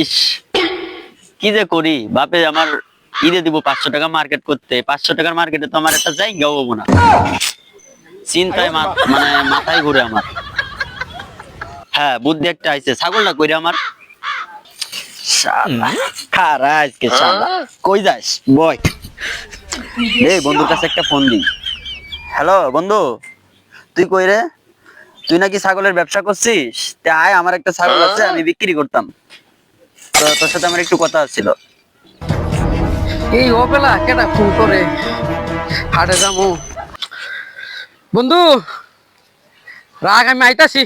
ইস, কি যে করি, বাপে আমার ঈদে দিব 500 টাকা মার্কেট করতে। 500 টাকার মার্কেটে তো আমার একটা জায়গাও হবো না। চিন্তায় মানে মাথায় ঘুরে আমার। হ্যাঁ, বুদ্ধি একটা আইছে, ছাগলটা কইরে আমার। শালা, খারা আজকে শালা। কই যাস বয়? এই বন্ধুর কাছে একটা ফোন দিই। হ্যালো বন্ধু, তুই কই রে? তুই নাকি ছাগলের ব্যবসা করছিস? তে আয়, আমার একটা ছাগল আছে, আমি বিক্রি করতাম। তো তোর সাথে আমার একটু কথা ছিল। এই ও বেলা কেটা ফোন করে হাটে যাবো। বন্ধু রাগ, আমি আইতাছি।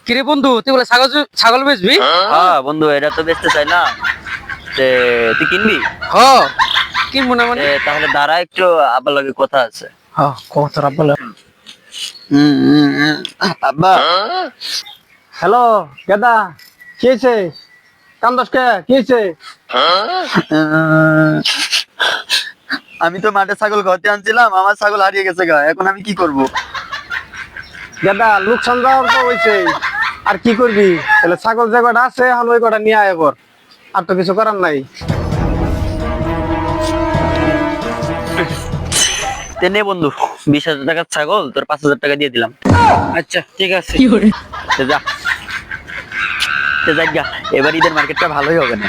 কিরে বন্ধু, তুই বলে ছাগল ছাগল বেচবি? হ্যাঁ বন্ধু, এটা তো বেচতে চাইলাম। তে তুই কিনবি? হ, কিনবো না মানে? তাহলে দাঁড়া একটু, আবার লগে কথা আছে। হ, কত রাব বলে। আব্বা। হ্যালো গেদা, কি হয়েছে? কান্দস কে? কি হয়েছে? আমি তো মাঠে ছাগল ঘরতে আনছিলাম, আমার ছাগল হারিয়ে গেছে গা, এখন আমি কি করব? গেদা লোকসান যাওয়ার তো হয়েছে, আর কি করবি? তাহলে ছাগল যে কটা আছে এখন ওই কটা নিয়ে আয় পর, আর তো কিছু করার নাই। তে নে বন্ধু, 20,000 টাকার ছাগল, তোর 5,000 টাকা দিয়ে দিলাম। আচ্ছা ঠিক আছে। তে যা, তে যাক গা, এবার ঈদের মার্কেটটা ভালোই হবে না।